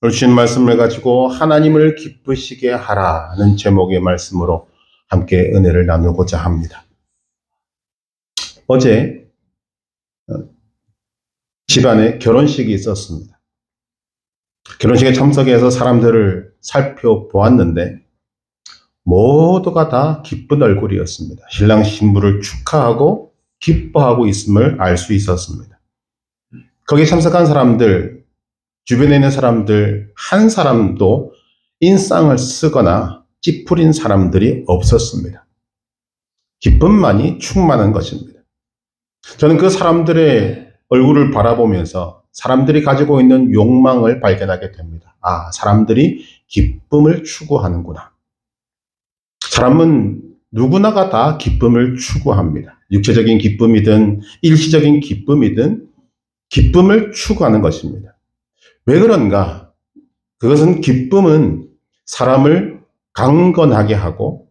오늘 주신 말씀을 가지고 하나님을 기쁘시게 하라는 제목의 말씀으로 함께 은혜를 나누고자 합니다. 어제 집안에 결혼식이 있었습니다. 결혼식에 참석해서 사람들을 살펴보았는데 모두가 다 기쁜 얼굴이었습니다. 신랑 신부를 축하하고 기뻐하고 있음을 알 수 있었습니다. 거기에 참석한 사람들, 주변에 있는 사람들 한 사람도 인상을 쓰거나 찌푸린 사람들이 없었습니다. 기쁨만이 충만한 것입니다. 저는 그 사람들의 얼굴을 바라보면서 사람들이 가지고 있는 욕망을 발견하게 됩니다. 아, 사람들이 기쁨을 추구하는구나. 사람은 누구나가 다 기쁨을 추구합니다. 육체적인 기쁨이든 일시적인 기쁨이든 기쁨을 추구하는 것입니다. 왜 그런가? 그것은 기쁨은 사람을 강건하게 하고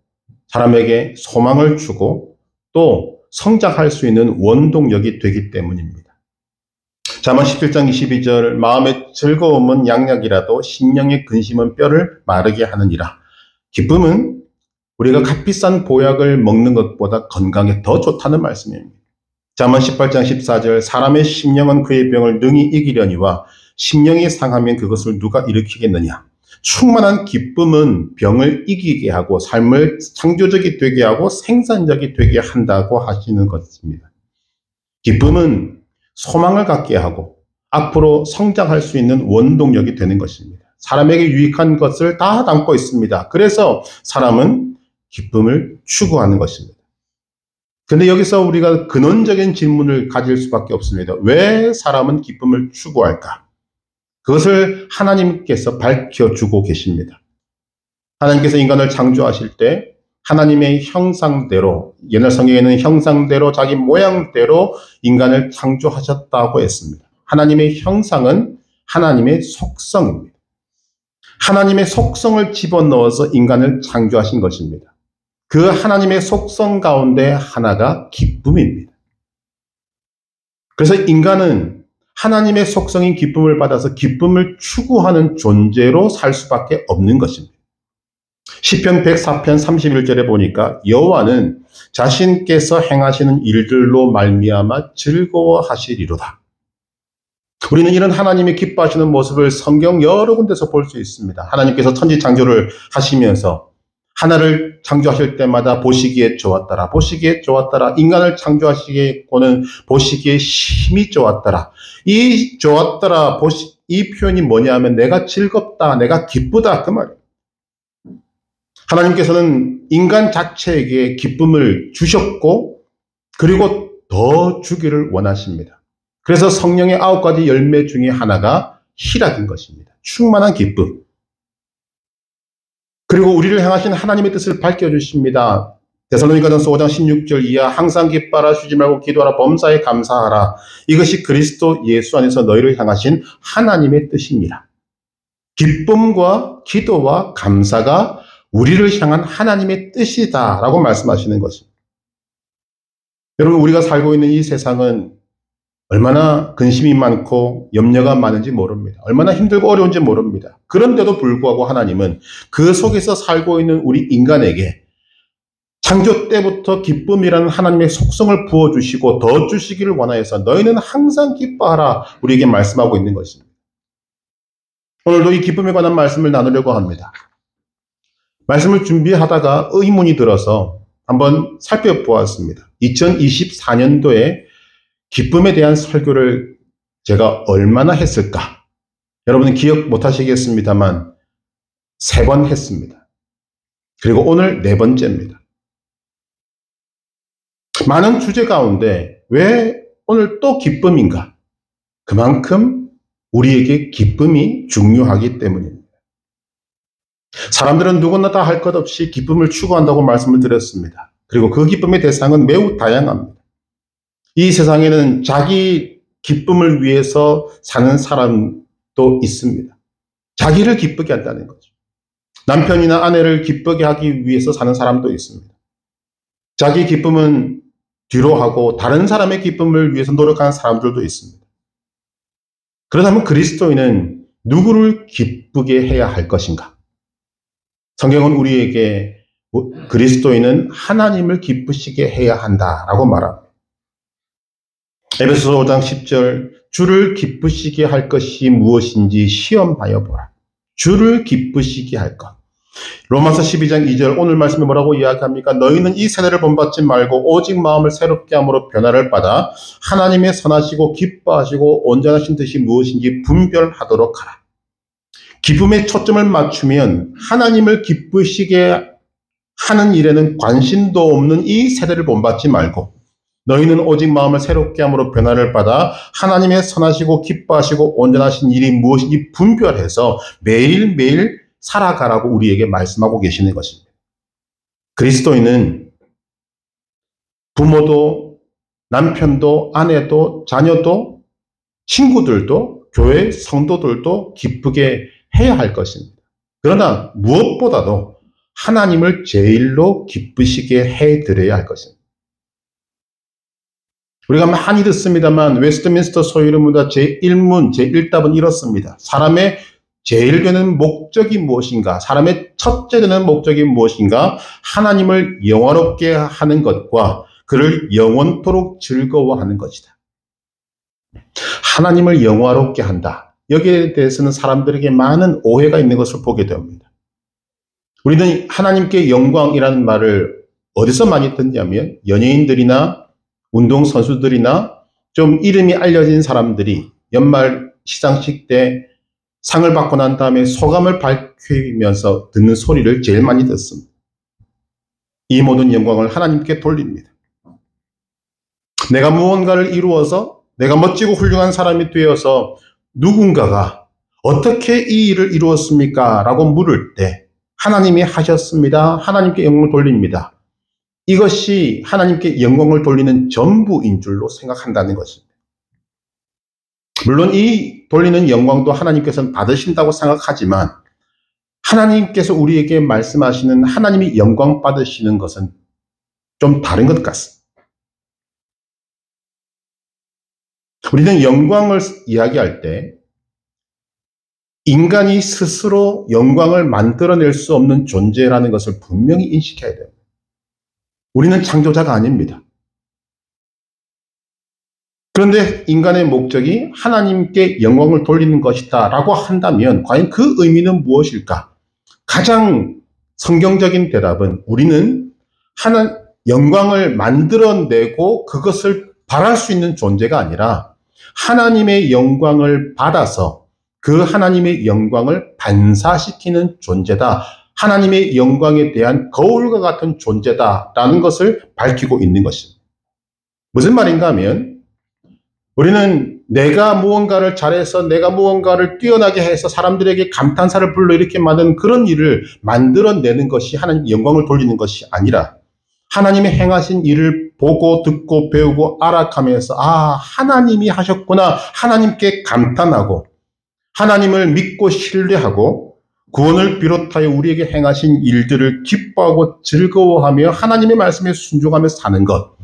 사람에게 소망을 주고 또 성장할 수 있는 원동력이 되기 때문입니다. 잠언 17장 22절 마음의 즐거움은 양약이라도 심령의 근심은 뼈를 마르게 하느니라. 기쁨은 우리가 값비싼 보약을 먹는 것보다 건강에 더 좋다는 말씀입니다. 잠언 18장 14절 사람의 심령은 그의 병을 능히 이기려니와 심령이 상하면 그것을 누가 일으키겠느냐. 충만한 기쁨은 병을 이기게 하고 삶을 창조적이 되게 하고 생산적이 되게 한다고 하시는 것입니다. 기쁨은 소망을 갖게 하고 앞으로 성장할 수 있는 원동력이 되는 것입니다. 사람에게 유익한 것을 다 담고 있습니다. 그래서 사람은 기쁨을 추구하는 것입니다. 그런데 여기서 우리가 근원적인 질문을 가질 수밖에 없습니다. 왜 사람은 기쁨을 추구할까? 그것을 하나님께서 밝혀주고 계십니다. 하나님께서 인간을 창조하실 때 하나님의 형상대로, 옛날 성경에는 형상대로 자기 모양대로 인간을 창조하셨다고 했습니다. 하나님의 형상은 하나님의 속성입니다. 하나님의 속성을 집어넣어서 인간을 창조하신 것입니다. 그 하나님의 속성 가운데 하나가 기쁨입니다. 그래서 인간은 하나님의 속성인 기쁨을 받아서 기쁨을 추구하는 존재로 살 수밖에 없는 것입니다. 시편 104편 31절에 보니까 여호와는 자신께서 행하시는 일들로 말미암아 즐거워하시리로다. 우리는 이런 하나님이 기뻐하시는 모습을 성경 여러 군데서 볼 수 있습니다. 하나님께서 천지 창조를 하시면서 하나를 창조하실 때마다 보시기에 좋았더라. 보시기에 좋았더라. 인간을 창조하시기에는 보시기에 심히 좋았더라. 이 좋았더라. 이 표현이 뭐냐면 내가 즐겁다. 내가 기쁘다. 그 말이에요. 하나님께서는 인간 자체에게 기쁨을 주셨고 그리고 더 주기를 원하십니다. 그래서 성령의 9가지 열매 중에 하나가 희락인 것입니다. 충만한 기쁨. 그리고 우리를 향하신 하나님의 뜻을 밝혀주십니다. 데살로니가전서 5장 16절 이하 항상 기뻐하라 쉬지 말고 기도하라 범사에 감사하라. 이것이 그리스도 예수 안에서 너희를 향하신 하나님의 뜻입니다. 기쁨과 기도와 감사가 우리를 향한 하나님의 뜻이다라고 말씀하시는 것입니다. 여러분 우리가 살고 있는 이 세상은 얼마나 근심이 많고 염려가 많은지 모릅니다. 얼마나 힘들고 어려운지 모릅니다. 그런데도 불구하고 하나님은 그 속에서 살고 있는 우리 인간에게 창조 때부터 기쁨이라는 하나님의 속성을 부어주시고 더 주시기를 원하여서 너희는 항상 기뻐하라 우리에게 말씀하고 있는 것입니다. 오늘도 이 기쁨에 관한 말씀을 나누려고 합니다. 말씀을 준비하다가 의문이 들어서 한번 살펴보았습니다. 2024년도에 기쁨에 대한 설교를 제가 얼마나 했을까? 여러분은 기억 못 하시겠습니다만 3번 했습니다. 그리고 오늘 4번째입니다. 많은 주제 가운데 왜 오늘 또 기쁨인가? 그만큼 우리에게 기쁨이 중요하기 때문입니다. 사람들은 누구나 다 할 것 없이 기쁨을 추구한다고 말씀을 드렸습니다. 그리고 그 기쁨의 대상은 매우 다양합니다. 이 세상에는 자기 기쁨을 위해서 사는 사람도 있습니다. 자기를 기쁘게 한다는 거죠. 남편이나 아내를 기쁘게 하기 위해서 사는 사람도 있습니다. 자기 기쁨은 뒤로 하고 다른 사람의 기쁨을 위해서 노력하는 사람들도 있습니다. 그렇다면 그리스도인은 누구를 기쁘게 해야 할 것인가? 성경은 우리에게 그리스도인은 하나님을 기쁘시게 해야 한다라고 말합니다. 에베소서 5장 10절 주를 기쁘시게 할 것이 무엇인지 시험하여 보라. 주를 기쁘시게 할 것. 로마서 12장 2절 오늘 말씀에 뭐라고 이야기합니까? 너희는 이 세대를 본받지 말고 오직 마음을 새롭게 함으로 변화를 받아 하나님의 선하시고 기뻐하시고 온전하신 뜻이 무엇인지 분별하도록 하라. 기쁨에 초점을 맞추면 하나님을 기쁘시게 하는 일에는 관심도 없는 이 세대를 본받지 말고 너희는 오직 마음을 새롭게 함으로 변화를 받아 하나님의 선하시고 기뻐하시고 온전하신 일이 무엇인지 분별해서 매일매일 살아가라고 우리에게 말씀하고 계시는 것입니다. 그리스도인은 부모도 남편도 아내도 자녀도 친구들도 교회 성도들도 기쁘게 해야 할 것입니다. 그러나 무엇보다도 하나님을 제일로 기쁘시게 해드려야 할 것입니다. 우리가 많이 듣습니다만 웨스트민스터 소유문화 제1문 제1답은 이렇습니다. 사람의 제일 되는 목적이 무엇인가? 사람의 첫째 되는 목적이 무엇인가? 하나님을 영화롭게 하는 것과 그를 영원토록 즐거워하는 것이다. 하나님을 영화롭게 한다. 여기에 대해서는 사람들에게 많은 오해가 있는 것을 보게 됩니다. 우리는 하나님께 영광이라는 말을 어디서 많이 듣냐면 연예인들이나 운동선수들이나 좀 이름이 알려진 사람들이 연말 시상식 때 상을 받고 난 다음에 소감을 밝히면서 듣는 소리를 제일 많이 듣습니다. 이 모든 영광을 하나님께 돌립니다. 내가 무언가를 이루어서 내가 멋지고 훌륭한 사람이 되어서 누군가가 어떻게 이 일을 이루었습니까? 라고 물을 때 하나님이 하셨습니다. 하나님께 영광을 돌립니다. 이것이 하나님께 영광을 돌리는 전부인 줄로 생각한다는 것입니다. 물론 이 돌리는 영광도 하나님께서는 받으신다고 생각하지만 하나님께서 우리에게 말씀하시는 하나님이 영광 받으시는 것은 좀 다른 것 같습니다. 우리는 영광을 이야기할 때 인간이 스스로 영광을 만들어낼 수 없는 존재라는 것을 분명히 인식해야 됩니다. 우리는 창조자가 아닙니다. 그런데 인간의 목적이 하나님께 영광을 돌리는 것이다 라고 한다면 과연 그 의미는 무엇일까? 가장 성경적인 대답은 우리는 영광을 만들어내고 그것을 바랄 수 있는 존재가 아니라 하나님의 영광을 받아서 그 하나님의 영광을 반사시키는 존재다. 하나님의 영광에 대한 거울과 같은 존재다라는 것을 밝히고 있는 것입니다. 무슨 말인가 하면 우리는 내가 무언가를 잘해서 내가 무언가를 뛰어나게 해서 사람들에게 감탄사를 불러일으키게 만든 그런 일을 만들어내는 것이 하나님의 영광을 돌리는 것이 아니라 하나님의 행하신 일을 보고 듣고 배우고 알아가면서 하나님이 하셨구나 하나님께 감탄하고 하나님을 믿고 신뢰하고 구원을 비롯하여 우리에게 행하신 일들을 기뻐하고 즐거워하며 하나님의 말씀에 순종하며 사는 것,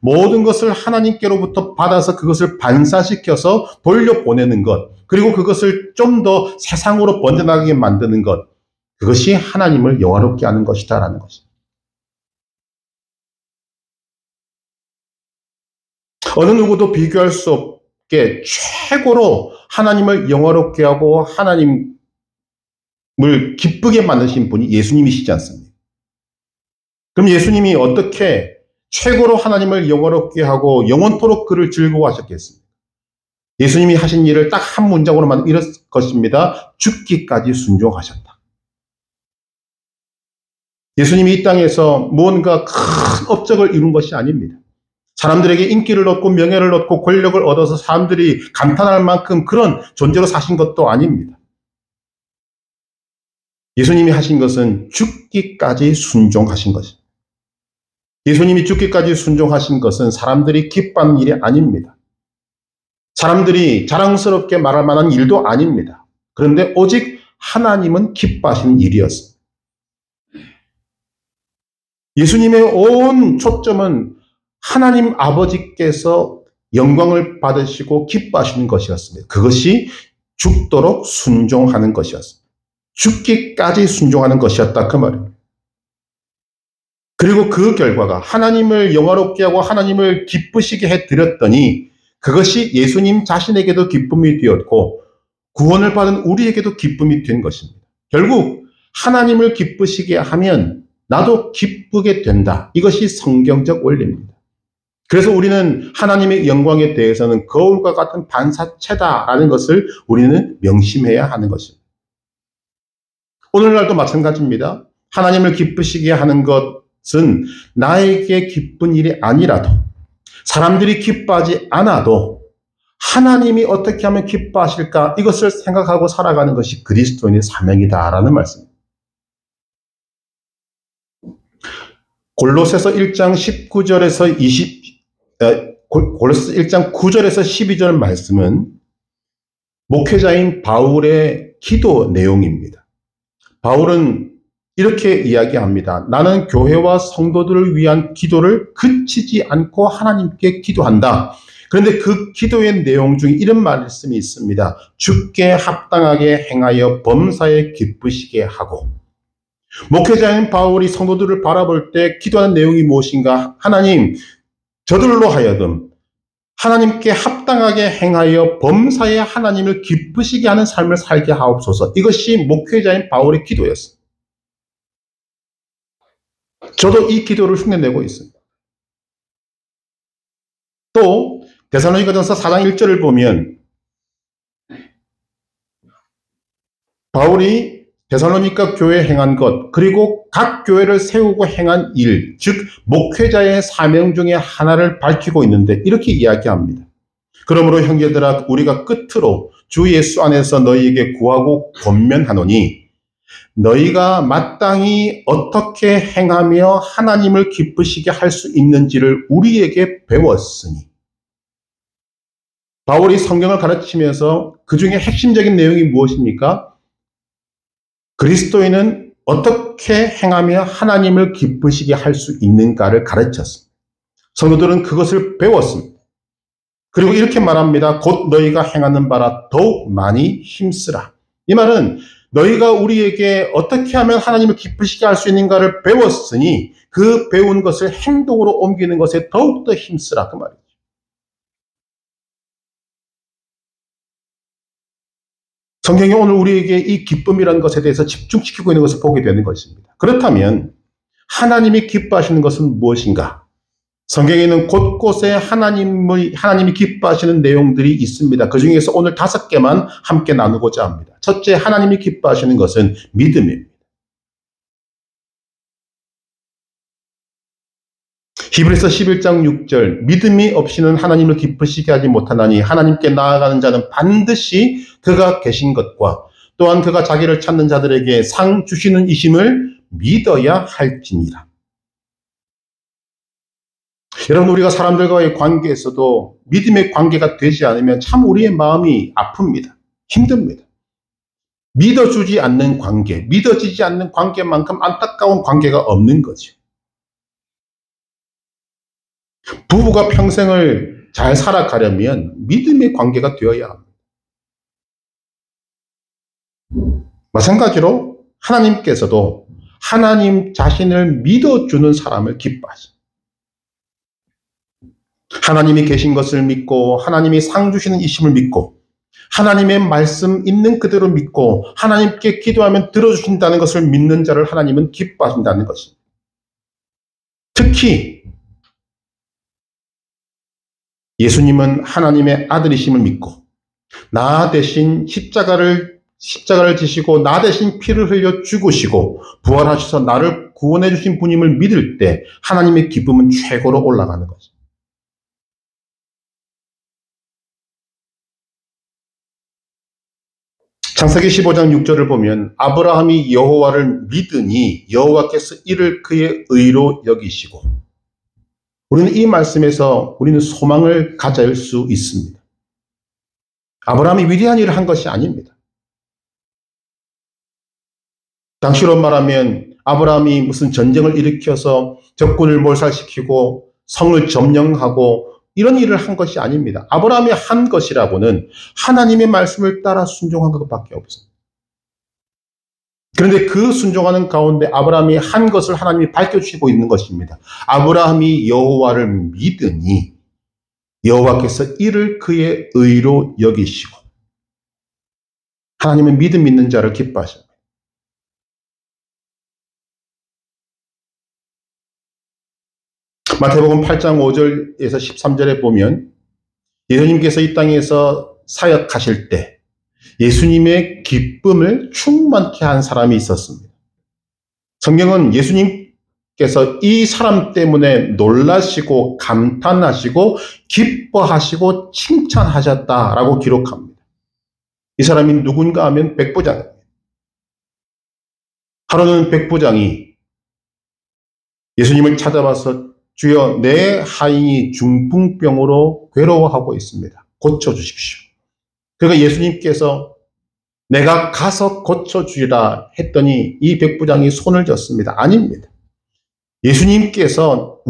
모든 것을 하나님께로부터 받아서 그것을 반사시켜서 돌려보내는 것, 그리고 그것을 좀 더 세상으로 번져나가게 만드는 것, 그것이 하나님을 영화롭게 하는 것이다라는 것입니다. 어느 누구도 비교할 수 없게 최고로 하나님을 영화롭게 하고 하나님을 기쁘게 만드신 분이 예수님이시지 않습니까? 그럼 예수님이 어떻게 최고로 하나님을 영화롭게 하고 영원토록 그를 즐거워하셨겠습니까? 예수님이 하신 일을 딱 한 문장으로 말하면 이럴 것입니다. 죽기까지 순종하셨다. 예수님이 이 땅에서 무언가 큰 업적을 이룬 것이 아닙니다. 사람들에게 인기를 얻고 명예를 얻고 권력을 얻어서 사람들이 감탄할 만큼 그런 존재로 사신 것도 아닙니다. 예수님이 하신 것은 죽기까지 순종하신 것입니다. 예수님이 죽기까지 순종하신 것은 사람들이 기뻐하는 일이 아닙니다. 사람들이 자랑스럽게 말할 만한 일도 아닙니다. 그런데 오직 하나님은 기뻐하시는 일이었습니다. 예수님의 온 초점은 하나님 아버지께서 영광을 받으시고 기뻐하시는 것이었습니다. 그것이 죽도록 순종하는 것이었습니다. 죽기까지 순종하는 것이었다 그 말입니다. 그리고 그 결과가 하나님을 영화롭게 하고 하나님을 기쁘시게 해드렸더니 그것이 예수님 자신에게도 기쁨이 되었고 구원을 받은 우리에게도 기쁨이 된 것입니다. 결국 하나님을 기쁘시게 하면 나도 기쁘게 된다. 이것이 성경적 원리입니다. 그래서 우리는 하나님의 영광에 대해서는 거울과 같은 반사체다라는 것을 우리는 명심해야 하는 것입니다. 오늘날도 마찬가지입니다. 하나님을 기쁘시게 하는 것은 나에게 기쁜 일이 아니라도 사람들이 기뻐하지 않아도 하나님이 어떻게 하면 기뻐하실까 이것을 생각하고 살아가는 것이 그리스도인의 사명이다라는 말씀입니다. 골로새서 1장 19절에서 골로새 1장 9절에서 12절 말씀은 목회자인 바울의 기도 내용입니다. 바울은 이렇게 이야기합니다. 나는 교회와 성도들을 위한 기도를 그치지 않고 하나님께 기도한다. 그런데 그 기도의 내용 중에 이런 말씀이 있습니다. 주께 합당하게 행하여 범사에 기쁘시게 하고. 목회자인 바울이 성도들을 바라볼 때 기도하는 내용이 무엇인가? 하나님, 저들로 하여금 하나님께 합당하게 행하여 범사에 하나님을 기쁘시게 하는 삶을 살게 하옵소서. 이것이 목회자인 바울의 기도였습니다. 저도 이 기도를 흉내내고 있습니다. 또 데살로니가전서 4장 1절을 보면 바울이 데살로니가 교회에 행한 것 그리고 각 교회를 세우고 행한 일, 즉 목회자의 사명 중에 하나를 밝히고 있는데 이렇게 이야기합니다. 그러므로 형제들아 우리가 끝으로 주 예수 안에서 너희에게 구하고 권면하노니 너희가 마땅히 어떻게 행하며 하나님을 기쁘시게 할 수 있는지를 우리에게 배웠으니. 바울이 성경을 가르치면서 그 중에 핵심적인 내용이 무엇입니까? 그리스도인은 어떻게 행하며 하나님을 기쁘시게 할 수 있는가를 가르쳤습니다. 성도들은 그것을 배웠습니다. 그리고 이렇게 말합니다. 곧 너희가 행하는 바라 더욱 많이 힘쓰라. 이 말은 너희가 우리에게 어떻게 하면 하나님을 기쁘시게 할 수 있는가를 배웠으니 그 배운 것을 행동으로 옮기는 것에 더욱더 힘쓰라 그 말이죠. 성경이 오늘 우리에게 이 기쁨이라는 것에 대해서 집중시키고 있는 것을 보게 되는 것입니다. 그렇다면 하나님이 기뻐하시는 것은 무엇인가? 성경에는 곳곳에 하나님이 기뻐하시는 내용들이 있습니다. 그 중에서 오늘 5개만 함께 나누고자 합니다. 첫째, 하나님이 기뻐하시는 것은 믿음입니다. 히브리서 11장 6절 믿음이 없이는 하나님을 기쁘시게 하지 못하나니 하나님께 나아가는 자는 반드시 그가 계신 것과 또한 그가 자기를 찾는 자들에게 상 주시는 이심을 믿어야 할지니라. 여러분 우리가 사람들과의 관계에서도 믿음의 관계가 되지 않으면 참 우리의 마음이 아픕니다. 힘듭니다. 믿어주지 않는 관계, 믿어지지 않는 관계만큼 안타까운 관계가 없는 거죠. 부부가 평생을 잘 살아가려면 믿음의 관계가 되어야 합니다. 마찬가지로 하나님께서도 하나님 자신을 믿어주는 사람을 기뻐하십니다. 하나님이 계신 것을 믿고 하나님이 상 주시는 이심을 믿고 하나님의 말씀 있는 그대로 믿고 하나님께 기도하면 들어주신다는 것을 믿는 자를 하나님은 기뻐하신다는 것입니다. 특히 예수님은 하나님의 아들이심을 믿고 나 대신 십자가를 지시고 나 대신 피를 흘려 죽으시고 부활하셔서 나를 구원해 주신 분임을 믿을 때 하나님의 기쁨은 최고로 올라가는 것입니다. 창세기 15장 6절을 보면 아브라함이 여호와를 믿으니 여호와께서 이를 그의 의로 여기시고 우리는 이 말씀에서 우리는 소망을 가질 수 있습니다. 아브라함이 위대한 일을 한 것이 아닙니다. 당시로 말하면 아브라함이 무슨 전쟁을 일으켜서 적군을 몰살시키고 성을 점령하고 이런 일을 한 것이 아닙니다. 아브라함이 한 것이라고는 하나님의 말씀을 따라 순종한 것밖에 없습니다. 그런데 그 순종하는 가운데 아브라함이 한 것을 하나님이 밝혀주시고 있는 것입니다. 아브라함이 여호와를 믿으니 여호와께서 이를 그의 의로 여기시고, 하나님은 믿음 있는 자를 기뻐하십니다. 마태복음 8장 5절에서 13절에 보면 예수님께서 이 땅에서 사역하실 때 예수님의 기쁨을 충만케 한 사람이 있었습니다. 성경은 예수님께서 이 사람 때문에 놀라시고 감탄하시고 기뻐하시고 칭찬하셨다라고 기록합니다. 이 사람이 누군가 하면 백부장입니다. 하루는 백부장이 예수님을 찾아와서 주여, 내 하인이 중풍병으로 괴로워하고 있습니다. 고쳐주십시오. 그러니까 예수님께서 내가 가서 고쳐주리라 했더니 이 백부장이 손을 졌습니다. 아닙니다. 예수님께서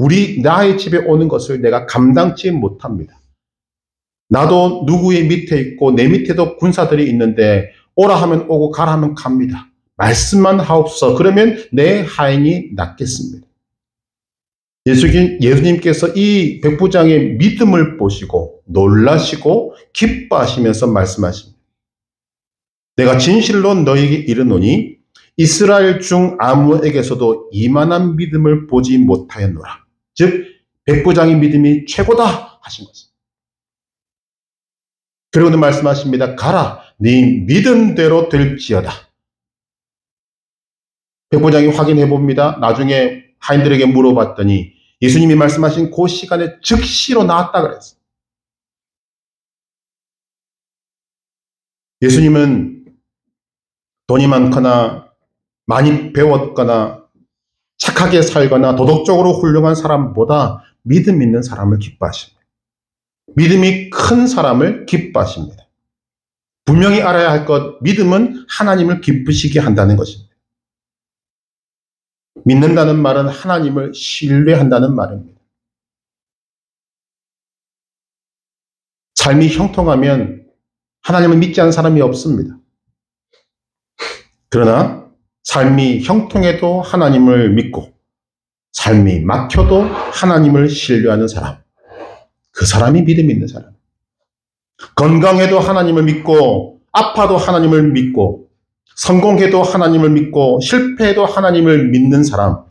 나의 집에 오는 것을 내가 감당치 못합니다. 나도 누구의 밑에 있고 내 밑에도 군사들이 있는데 오라 하면 오고 가라 하면 갑니다. 말씀만 하옵소서. 그러면 내 하인이 낫겠습니다. 예수님께서 이 백부장의 믿음을 보시고 놀라시고 기뻐하시면서 말씀하십니다. 내가 진실로 너에게 이르노니 이스라엘 중 아무에게서도 이만한 믿음을 보지 못하였노라. 즉 백부장의 믿음이 최고다 하신 것입니다. 그리고는 말씀하십니다. 가라, 네 믿음대로 될지어다. 백부장이 확인해 봅니다. 나중에 하인들에게 물어봤더니 예수님이 말씀하신 그 시간에 즉시로 나았다 그랬어요. 예수님은 돈이 많거나 많이 배웠거나 착하게 살거나 도덕적으로 훌륭한 사람보다 믿음 있는 사람을 기뻐하십니다. 믿음이 큰 사람을 기뻐하십니다. 분명히 알아야 할 것, 믿음은 하나님을 기쁘시게 한다는 것입니다. 믿는다는 말은 하나님을 신뢰한다는 말입니다. 삶이 형통하면 하나님을 믿지 않는 사람이 없습니다. 그러나 삶이 형통해도 하나님을 믿고 삶이 막혀도 하나님을 신뢰하는 사람, 그 사람이 믿음 있는 사람. 건강해도 하나님을 믿고 아파도 하나님을 믿고 성공해도 하나님을 믿고 실패해도 하나님을 믿는 사람,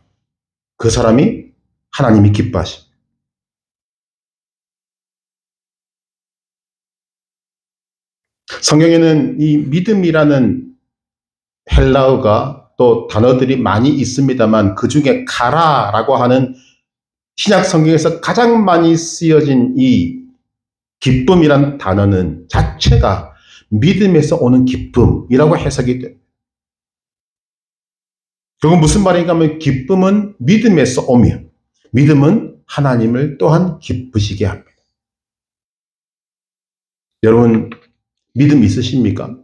그 사람이 하나님이 기뻐하십니다. 성경에는 이 믿음이라는 헬라어가 또 단어들이 많이 있습니다만 그 중에 가라라고 하는 신약 성경에서 가장 많이 쓰여진 이 기쁨이란 단어는 자체가 믿음에서 오는 기쁨이라고 해석이 됩니다. 그건 무슨 말인가 하면 기쁨은 믿음에서 오며 믿음은 하나님을 또한 기쁘시게 합니다. 여러분 믿음 있으십니까?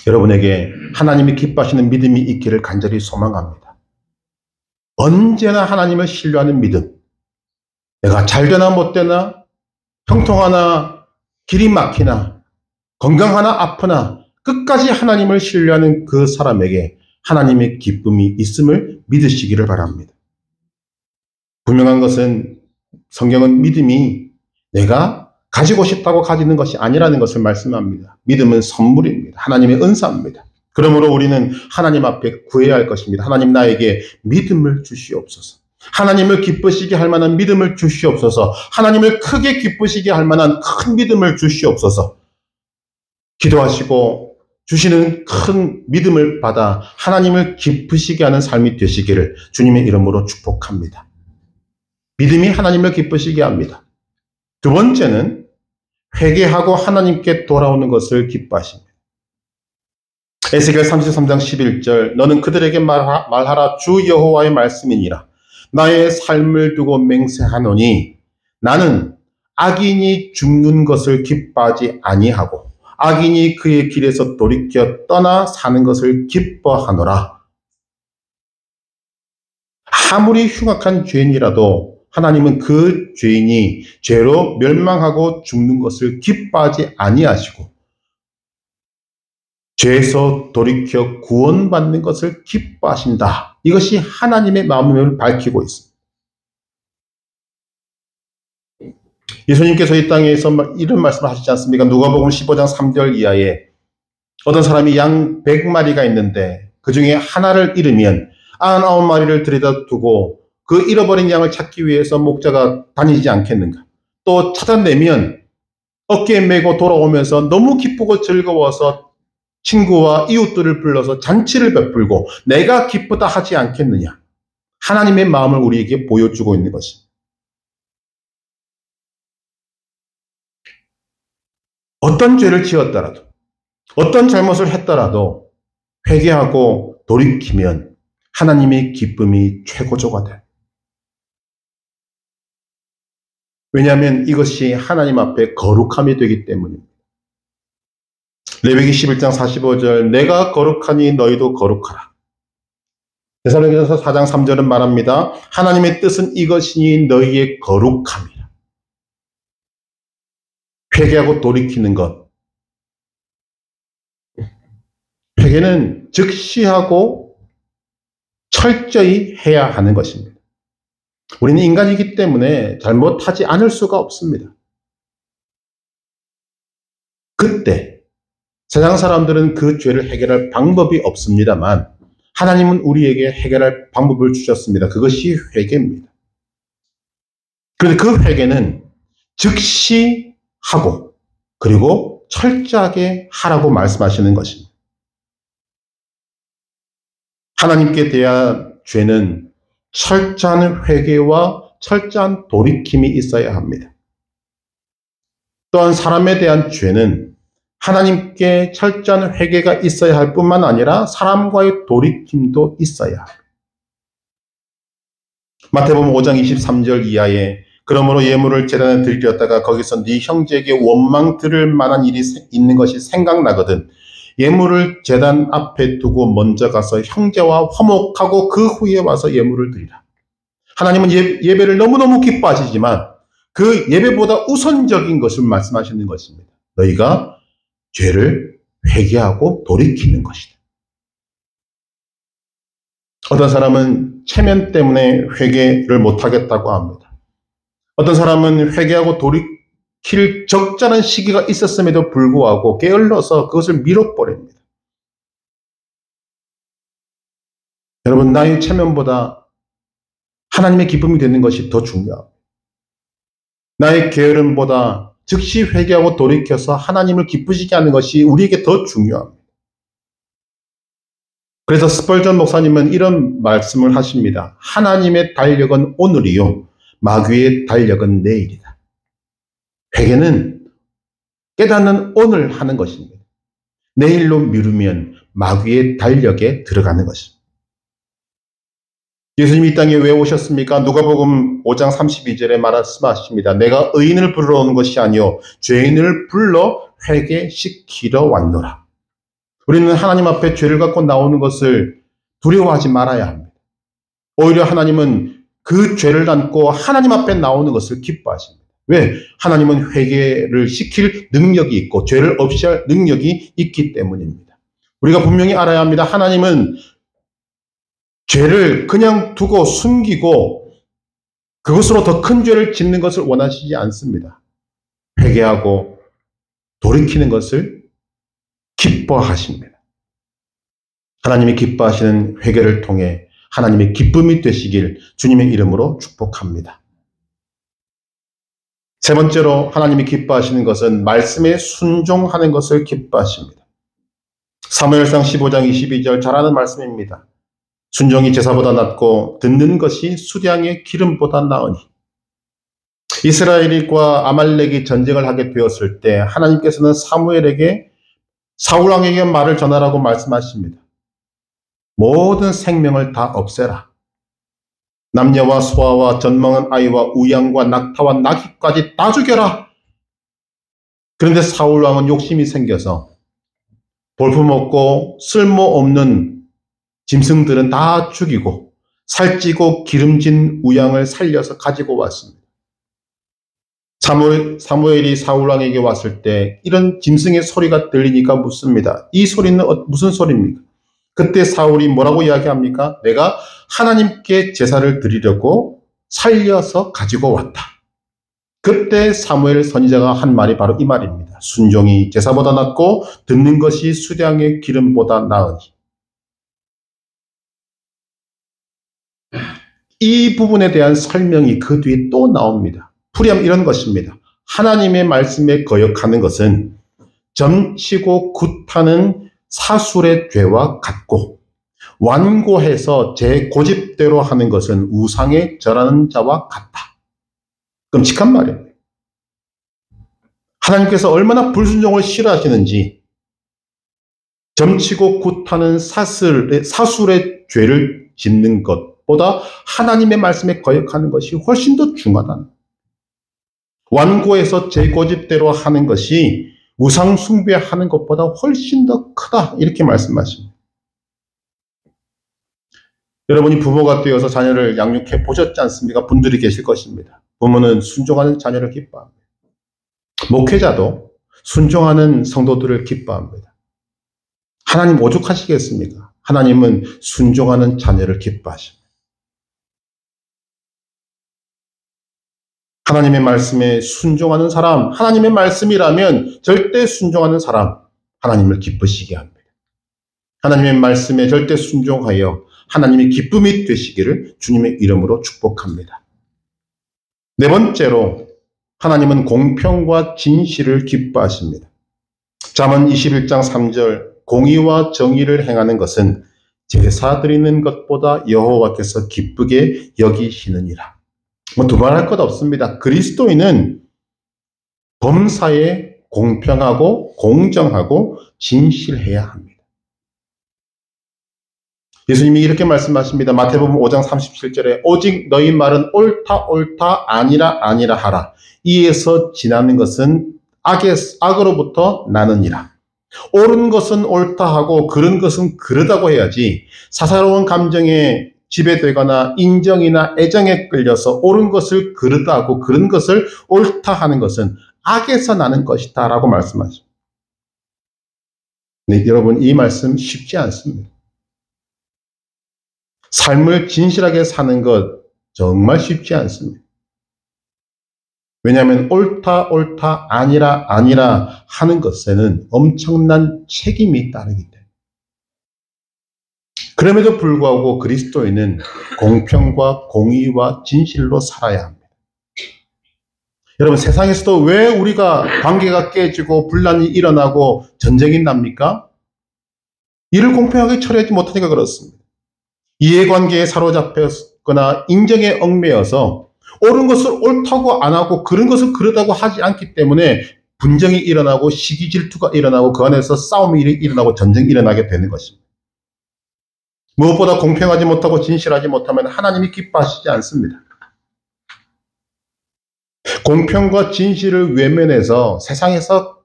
여러분에게 하나님이 기뻐하시는 믿음이 있기를 간절히 소망합니다. 언제나 하나님을 신뢰하는 믿음. 내가 잘 되나 못 되나, 형통하나, 길이 막히나, 건강하나 아프나 끝까지 하나님을 신뢰하는 그 사람에게 하나님의 기쁨이 있음을 믿으시기를 바랍니다. 분명한 것은 성경은 믿음이 내가 가지고 싶다고 가지는 것이 아니라는 것을 말씀합니다. 믿음은 선물입니다. 하나님의 은사입니다. 그러므로 우리는 하나님 앞에 구해야 할 것입니다. 하나님 나에게 믿음을 주시옵소서. 하나님을 기쁘시게 할 만한 믿음을 주시옵소서. 하나님을 크게 기쁘시게 할 만한 큰 믿음을 주시옵소서. 기도하시고 주시는 큰 믿음을 받아 하나님을 기쁘시게 하는 삶이 되시기를 주님의 이름으로 축복합니다. 믿음이 하나님을 기쁘시게 합니다. 두 번째는 회개하고 하나님께 돌아오는 것을 기뻐하십니다. 에스겔 33장 11절 너는 그들에게 말하라 주 여호와의 말씀이니라. 나의 삶을 두고 맹세하노니 나는 악인이 죽는 것을 기뻐하지 아니하고 악인이 그의 길에서 돌이켜 떠나 사는 것을 기뻐하노라. 아무리 흉악한 죄인이라도 하나님은 그 죄인이 죄로 멸망하고 죽는 것을 기뻐하지 아니하시고 죄에서 돌이켜 구원받는 것을 기뻐하신다. 이것이 하나님의 마음을 밝히고 있습니다. 예수님께서 이 땅에서 이런 말씀을 하시지 않습니까? 누가복음 15장 3절 이하에 어떤 사람이 양 100마리가 있는데 그 중에 하나를 잃으면 99마리를 들여다 두고 그 잃어버린 양을 찾기 위해서 목자가 다니지 않겠는가? 또 찾아내면 어깨에 메고 돌아오면서 너무 기쁘고 즐거워서 친구와 이웃들을 불러서 잔치를 베풀고 내가 기쁘다 하지 않겠느냐? 하나님의 마음을 우리에게 보여주고 있는 것입니다. 어떤 죄를 지었더라도 어떤 잘못을 했더라도 회개하고 돌이키면 하나님의 기쁨이 최고조가 돼요. 왜냐하면 이것이 하나님 앞에 거룩함이 되기 때문입니다. 레위기 11장 45절 내가 거룩하니 너희도 거룩하라. 데살로니가서 4장 3절은 말합니다. 하나님의 뜻은 이것이니 너희의 거룩함이라. 회개하고 돌이키는 것. 회개는 즉시하고 철저히 해야 하는 것입니다. 우리는 인간이기 때문에 잘못하지 않을 수가 없습니다. 그때 세상 사람들은 그 죄를 해결할 방법이 없습니다만 하나님은 우리에게 해결할 방법을 주셨습니다. 그것이 회개입니다. 그런데 그 회개는 즉시 하고 그리고 철저하게 하라고 말씀하시는 것입니다. 하나님께 대한 죄는 철저한 회개와 철저한 돌이킴이 있어야 합니다. 또한 사람에 대한 죄는 하나님께 철저한 회개가 있어야 할 뿐만 아니라 사람과의 돌이킴도 있어야 합니다. 마태복음 5장 23절 이하에 그러므로 예물을 제단에 드리려다가 거기서 네 형제에게 원망 들을 만한 일이 있는 것이 생각나거든 예물을 제단 앞에 두고 먼저 가서 형제와 화목하고 그 후에 와서 예물을 드리라. 하나님은 예배를 너무너무 기뻐하시지만 그 예배보다 우선적인 것을 말씀하시는 것입니다. 너희가 죄를 회개하고 돌이키는 것이다. 어떤 사람은 체면 때문에 회개를 못하겠다고 합니다. 어떤 사람은 회개하고 돌이킬 적절한 시기가 있었음에도 불구하고 게을러서 그것을 미뤄버립니다. 여러분, 나의 체면보다 하나님의 기쁨이 되는 것이 더 중요합니다. 나의 게으름보다 즉시 회개하고 돌이켜서 하나님을 기쁘시게 하는 것이 우리에게 더 중요합니다. 그래서 스펄전 목사님은 이런 말씀을 하십니다. 하나님의 달력은 오늘이요. 마귀의 달력은 내일이다. 회개는 깨닫는 오늘 하는 것입니다. 내일로 미루면 마귀의 달력에 들어가는 것입니다. 예수님이 이 땅에 왜 오셨습니까? 누가복음 5장 32절에 말씀하십니다. 내가 의인을 부르러 온 것이 아니요 죄인을 불러 회개시키러 왔노라. 우리는 하나님 앞에 죄를 갖고 나오는 것을 두려워하지 말아야 합니다. 오히려 하나님은 그 죄를 안고 하나님 앞에 나오는 것을 기뻐하십니다. 왜? 하나님은 회개를 시킬 능력이 있고 죄를 없이 할 능력이 있기 때문입니다. 우리가 분명히 알아야 합니다. 하나님은 죄를 그냥 두고 숨기고 그것으로 더 큰 죄를 짓는 것을 원하시지 않습니다. 회개하고 돌이키는 것을 기뻐하십니다. 하나님이 기뻐하시는 회개를 통해 하나님의 기쁨이 되시길 주님의 이름으로 축복합니다. 세 번째로 하나님이 기뻐하시는 것은 말씀에 순종하는 것을 기뻐하십니다. 사무엘상 15장 22절 잘 아는 말씀입니다. 순종이 제사보다 낫고 듣는 것이 수량의 기름보다 나으니. 이스라엘과 아말렉이 전쟁을 하게 되었을 때 하나님께서는 사무엘에게 사울왕에게 말을 전하라고 말씀하십니다. 모든 생명을 다 없애라. 남녀와 소아와 젖먹은 아이와 우양과 낙타와 나귀까지 다 죽여라. 그런데 사울왕은 욕심이 생겨서 볼품없고 쓸모없는 짐승들은 다 죽이고 살찌고 기름진 우양을 살려서 가지고 왔습니다. 사무엘이 사울왕에게 왔을 때 이런 짐승의 소리가 들리니까 묻습니다. 이 소리는 무슨 소리입니까? 그때 사울이 뭐라고 이야기합니까? 내가 하나님께 제사를 드리려고 살려서 가지고 왔다. 그때 사무엘 선지자가 한 말이 바로 이 말입니다. 순종이 제사보다 낫고 듣는 것이 수량의 기름보다 나으니. 이 부분에 대한 설명이 그 뒤에 또 나옵니다. 풀이하면 이런 것입니다. 하나님의 말씀에 거역하는 것은 점치고 굿하는 사술의 죄와 같고, 완고해서 제 고집대로 하는 것은 우상에 절하는 자와 같다. 끔찍한 말입니다. 하나님께서 얼마나 불순종을 싫어하시는지, 점치고 굿하는 사술의 죄를 짓는 것보다 하나님의 말씀에 거역하는 것이 훨씬 더 중하다. 완고해서 제 고집대로 하는 것이 우상 숭배하는 것보다 훨씬 더 크다. 이렇게 말씀하십니다. 여러분이 부모가 되어서 자녀를 양육해 보셨지 않습니까? 분들이 계실 것입니다. 부모는 순종하는 자녀를 기뻐합니다. 목회자도 순종하는 성도들을 기뻐합니다. 하나님 오죽하시겠습니까? 하나님은 순종하는 자녀를 기뻐하십니다. 하나님의 말씀에 순종하는 사람, 하나님의 말씀이라면 절대 순종하는 사람, 하나님을 기쁘시게 합니다. 하나님의 말씀에 절대 순종하여 하나님의 기쁨이 되시기를 주님의 이름으로 축복합니다. 네 번째로, 하나님은 공평과 진실을 기뻐하십니다. 잠언 21장 3절, 공의와 정의를 행하는 것은 제사 드리는 것보다 여호와께서 기쁘게 여기시느니라. 두말할 것 없습니다. 그리스도인은 범사에 공평하고 공정하고 진실해야 합니다. 예수님이 이렇게 말씀하십니다. 마태복음 5장 37절에 오직 너희 말은 옳다 옳다 아니라 아니라 하라. 이에서 지나는 것은 악으로부터 나느니라. 옳은 것은 옳다 하고 그른 것은 그르다고 해야지, 사사로운 감정에 지배되거나 인정이나 애정에 끌려서 옳은 것을 그르다 하고 그른 것을 옳다 하는 것은 악에서 나는 것이다 라고 말씀하십니다. 네, 여러분, 이 말씀 쉽지 않습니다. 삶을 진실하게 사는 것 정말 쉽지 않습니다. 왜냐하면 옳다 옳다 아니라 아니라 하는 것에는 엄청난 책임이 따르기 때문에. 그럼에도 불구하고 그리스도인은 공평과 공의와 진실로 살아야 합니다. 여러분, 세상에서도 왜 우리가 관계가 깨지고 분란이 일어나고 전쟁이 납니까? 이를 공평하게 처리하지 못하니까 그렇습니다. 이해관계에 사로잡혔거나 인정에 얽매여서 옳은 것을 옳다고 안 하고 그런 것을 그러다고 하지 않기 때문에 분쟁이 일어나고 시기 질투가 일어나고 그 안에서 싸움이 일어나고 전쟁이 일어나게 되는 것입니다. 무엇보다 공평하지 못하고 진실하지 못하면 하나님이 기뻐하시지 않습니다. 공평과 진실을 외면해서 세상에서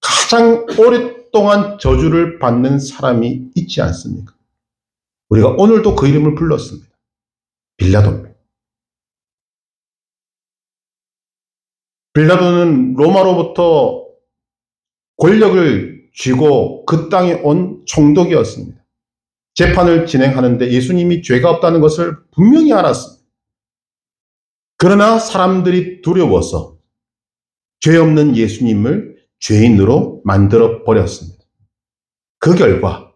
가장 오랫동안 저주를 받는 사람이 있지 않습니까? 우리가 오늘도 그 이름을 불렀습니다. 빌라도입니다. 빌라도는 로마로부터 권력을 쥐고 그 땅에 온 총독이었습니다. 재판을 진행하는데 예수님이 죄가 없다는 것을 분명히 알았습니다. 그러나 사람들이 두려워서 죄 없는 예수님을 죄인으로 만들어 버렸습니다. 그 결과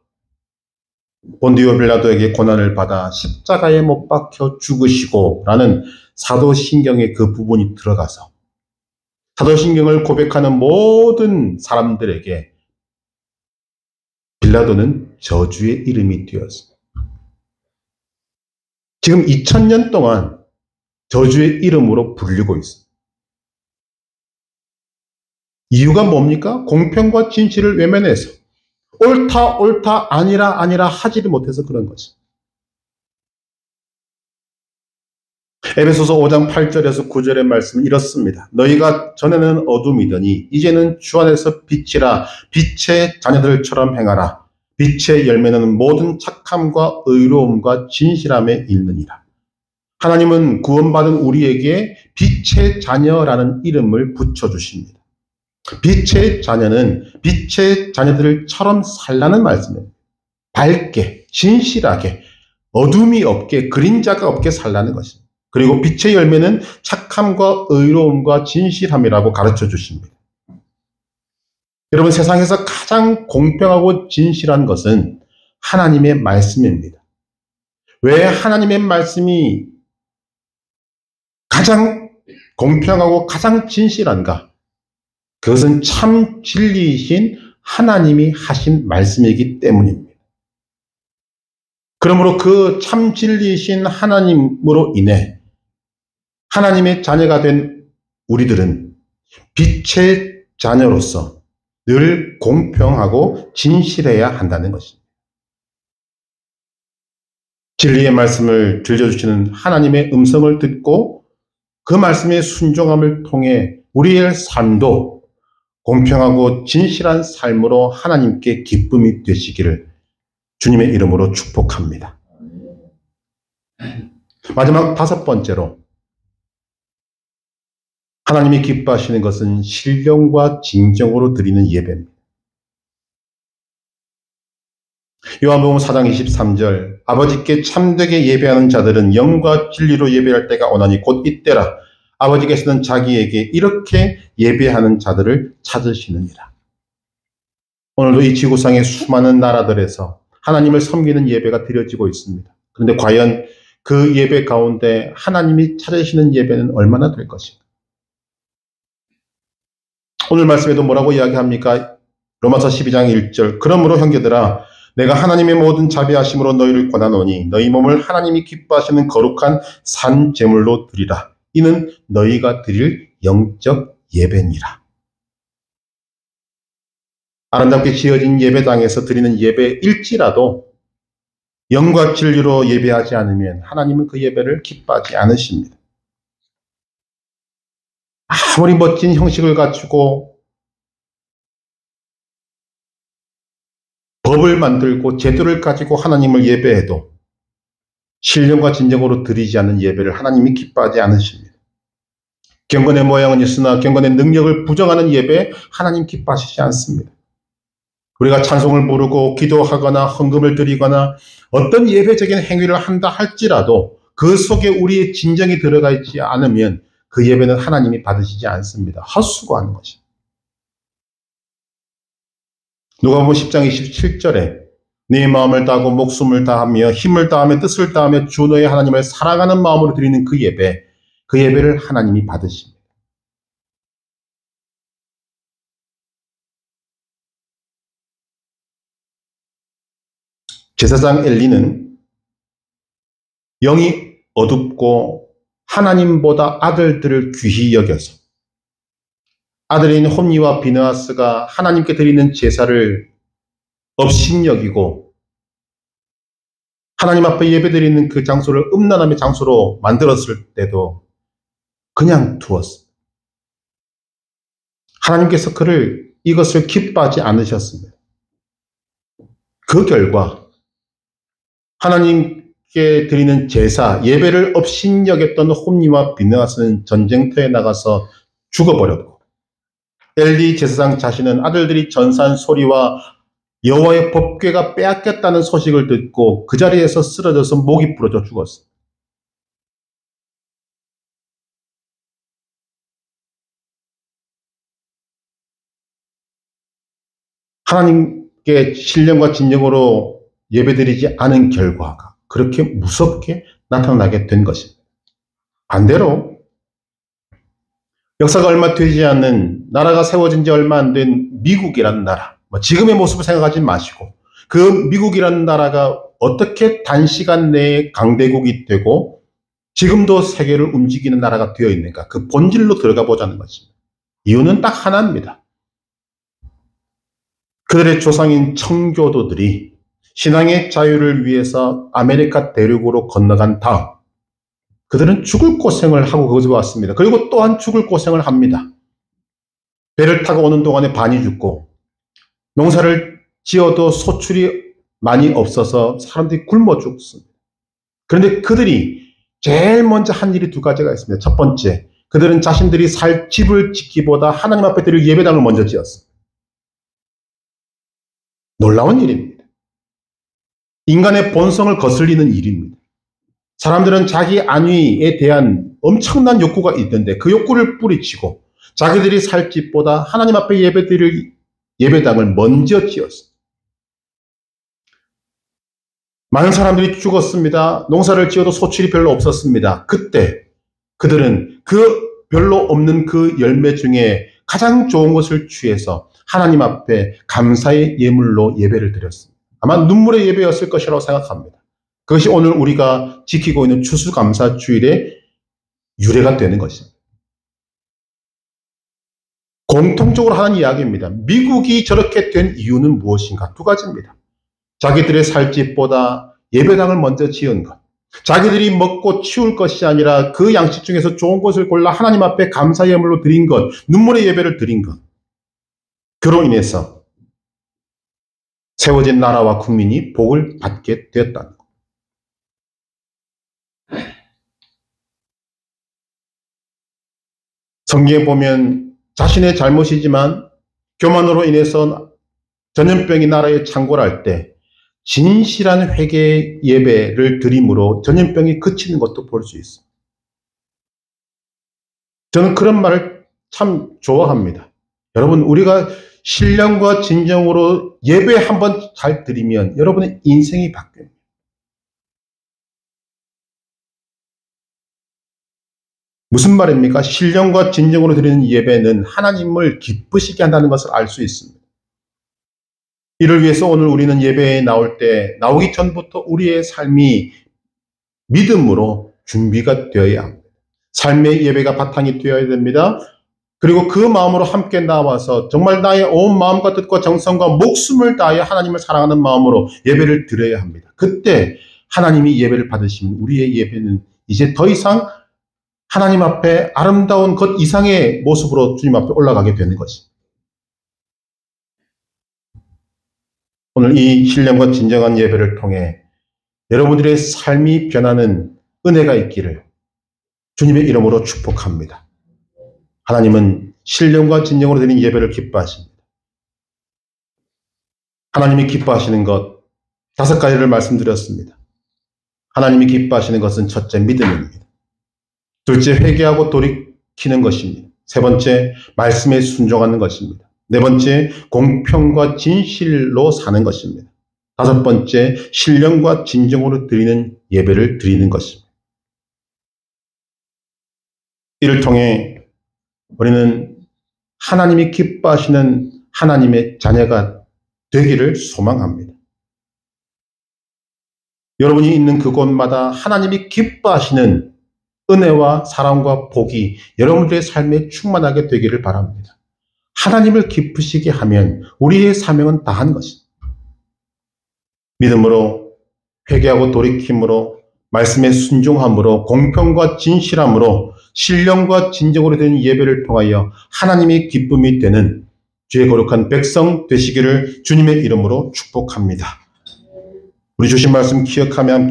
본디오 빌라도에게 고난을 받아 십자가에 못 박혀 죽으시고 라는 사도신경의 그 부분이 들어가서 사도신경을 고백하는 모든 사람들에게 빌라도는 저주의 이름이 되었습니다. 지금 2000년 동안 저주의 이름으로 불리고 있습니다. 이유가 뭡니까? 공평과 진실을 외면해서 옳다 옳다 아니라 아니라 하지를 못해서 그런 것입니다. 에베소서 5장 8절에서 9절의 말씀은 이렇습니다. 너희가 전에는 어둠이더니 이제는 주 안에서 빛이라 빛의 자녀들처럼 행하라. 빛의 열매는 모든 착함과 의로움과 진실함에 있느니라. 하나님은 구원받은 우리에게 빛의 자녀라는 이름을 붙여주십니다. 빛의 자녀는 빛의 자녀들처럼 살라는 말씀이에요. 밝게, 진실하게, 어둠이 없게, 그림자가 없게 살라는 것입니다. 그리고 빛의 열매는 착함과 의로움과 진실함이라고 가르쳐 주십니다. 여러분, 세상에서 가장 공평하고 진실한 것은 하나님의 말씀입니다. 왜 하나님의 말씀이 가장 공평하고 가장 진실한가? 그것은 참 진리이신 하나님이 하신 말씀이기 때문입니다. 그러므로 그 참 진리이신 하나님으로 인해 하나님의 자녀가 된 우리들은 빛의 자녀로서 늘 공평하고 진실해야 한다는 것입니다. 진리의 말씀을 들려주시는 하나님의 음성을 듣고 그 말씀의 순종함을 통해 우리의 삶도 공평하고 진실한 삶으로 하나님께 기쁨이 되시기를 주님의 이름으로 축복합니다. 마지막 5번째로 하나님이 기뻐하시는 것은 신령과 진정으로 드리는 예배입니다. 요한복음 4장 23절 아버지께 참되게 예배하는 자들은 영과 진리로 예배할 때가 오나니 곧 이때라. 아버지께서는 자기에게 이렇게 예배하는 자들을 찾으시느니라. 오늘도 이 지구상의 수많은 나라들에서 하나님을 섬기는 예배가 드려지고 있습니다. 그런데 과연 그 예배 가운데 하나님이 찾으시는 예배는 얼마나 될 것인가? 오늘 말씀에도 뭐라고 이야기합니까? 로마서 12장 1절 그러므로 형제들아 내가 하나님의 모든 자비하심으로 너희를 권하노니 너희 몸을 하나님이 기뻐하시는 거룩한 산 제물로 드리라. 이는 너희가 드릴 영적 예배니라. 아름답게 지어진 예배당에서 드리는 예배일지라도 영과 진리로 예배하지 않으면 하나님은 그 예배를 기뻐하지 않으십니다. 아무리 멋진 형식을 갖추고 법을 만들고 제도를 가지고 하나님을 예배해도 신령과 진정으로 드리지 않는 예배를 하나님이 기뻐하지 않으십니다. 경건의 모양은 있으나 경건의 능력을 부정하는 예배 하나님 기뻐하시지 않습니다. 우리가 찬송을 부르고 기도하거나 헌금을 드리거나 어떤 예배적인 행위를 한다 할지라도 그 속에 우리의 진정이 들어가 있지 않으면 그 예배는 하나님이 받으시지 않습니다. 헛수고하는 것입니다. 누가복음 10장 27절에 네 마음을 다하고 목숨을 다하며 힘을 다하며 뜻을 다하며 주 너의 하나님을 사랑하는 마음으로 드리는 그 예배를 하나님이 받으십니다. 제사장 엘리는 영이 어둡고 하나님보다 아들들을 귀히 여겨서 아들인 홈니와 비느하스가 하나님께 드리는 제사를 업신여기고 하나님 앞에 예배드리는 그 장소를 음란함의 장소로 만들었을 때도 그냥 두었습니다. 하나님께서 이것을 기뻐하지 않으셨습니다. 그 결과 하나님께 드리는 제사, 예배를 업신여겼던 홈니와 비느하스는 전쟁터에 나가서 죽어버렸고 엘리 제사장 자신은 아들들이 전사한 소리와 여호와의 법궤가 빼앗겼다는 소식을 듣고 그 자리에서 쓰러져서 목이 부러져 죽었습니다. 하나님께 신령과 진정으로 예배드리지 않은 결과가 그렇게 무섭게 나타나게 된 것입니다. 반대로 역사가 얼마 되지 않는 나라가 세워진 지 얼마 안 된 미국이라는 나라, 지금의 모습을 생각하지 마시고 그 미국이라는 나라가 어떻게 단시간 내에 강대국이 되고 지금도 세계를 움직이는 나라가 되어 있는가, 그 본질로 들어가 보자는 것입니다. 이유는 딱 하나입니다. 그들의 조상인 청교도들이 신앙의 자유를 위해서 아메리카 대륙으로 건너간 다음 그들은 죽을 고생을 하고 거기서 왔습니다. 그리고 또한 죽을 고생을 합니다. 배를 타고 오는 동안에 반이 죽고 농사를 지어도 소출이 많이 없어서 사람들이 굶어 죽습니다. 그런데 그들이 제일 먼저 한 일이 두 가지가 있습니다. 첫 번째, 그들은 자신들이 살 집을 짓기보다 하나님 앞에 드릴 예배당을 먼저 지었습니다. 놀라운 일입니다. 인간의 본성을 거슬리는 일입니다. 사람들은 자기 안위에 대한 엄청난 욕구가 있는데 그 욕구를 뿌리치고 자기들이 살 집보다 하나님 앞에 예배드릴 예배당을 먼저 지었습니다. 많은 사람들이 죽었습니다. 농사를 지어도 소출이 별로 없었습니다. 그때 그들은 그 별로 없는 그 열매 중에 가장 좋은 것을 취해서 하나님 앞에 감사의 예물로 예배를 드렸습니다. 아마 눈물의 예배였을 것이라고 생각합니다. 그것이 오늘 우리가 지키고 있는 추수감사주일의 유래가 되는 것입니다. 공통적으로 하는 이야기입니다. 미국이 저렇게 된 이유는 무엇인가? 두 가지입니다. 자기들의 살 집보다 예배당을 먼저 지은 것. 자기들이 먹고 치울 것이 아니라 그 양식 중에서 좋은 것을 골라 하나님 앞에 감사 예물로 드린 것, 눈물의 예배를 드린 것. 그로 인해서 세워진 나라와 국민이 복을 받게 되었다는 것. 성경에 보면 자신의 잘못이지만 교만으로 인해서 전염병이 나라에 창궐할 때 진실한 회개 예배를 드림으로 전염병이 그치는 것도 볼 수 있습니다. 저는 그런 말을 참 좋아합니다. 여러분, 우리가 신령과 진정으로 예배 한번 잘 드리면 여러분의 인생이 바뀝니다. 무슨 말입니까? 신령과 진정으로 드리는 예배는 하나님을 기쁘시게 한다는 것을 알 수 있습니다. 이를 위해서 오늘 우리는 예배에 나올 때 나오기 전부터 우리의 삶이 믿음으로 준비가 되어야 합니다. 삶의 예배가 바탕이 되어야 됩니다. 그리고 그 마음으로 함께 나와서 정말 나의 온 마음과 뜻과 정성과 목숨을 다하여 하나님을 사랑하는 마음으로 예배를 드려야 합니다. 그때 하나님이 예배를 받으시면 우리의 예배는 이제 더 이상 하나님 앞에 아름다운 것 이상의 모습으로 주님 앞에 올라가게 되는 것입니다. 오늘 이 신령과 진정한 예배를 통해 여러분들의 삶이 변하는 은혜가 있기를 주님의 이름으로 축복합니다. 하나님은 신령과 진정으로 드린 예배를 기뻐하십니다. 하나님이 기뻐하시는 것 5가지를 말씀드렸습니다. 하나님이 기뻐하시는 것은 첫째, 믿음입니다. 둘째, 회개하고 돌이키는 것입니다. 세 번째, 말씀에 순종하는 것입니다. 네 번째, 공평과 진실로 사는 것입니다. 5번째, 신령과 진정으로 드리는 예배를 드리는 것입니다. 이를 통해 우리는 하나님이 기뻐하시는 하나님의 자녀가 되기를 소망합니다. 여러분이 있는 그곳마다 하나님이 기뻐하시는 은혜와 사랑과 복이 여러분들의 삶에 충만하게 되기를 바랍니다. 하나님을 기쁘시게 하면 우리의 사명은 다한 것입니다. 믿음으로, 회개하고 돌이킴으로, 말씀에 순종함으로, 공평과 진실함으로, 신령과 진정으로 되는 예배를 통하여 하나님의 기쁨이 되는 주의 거룩한 백성 되시기를 주님의 이름으로 축복합니다. 우리 주신 말씀 기억하며 함께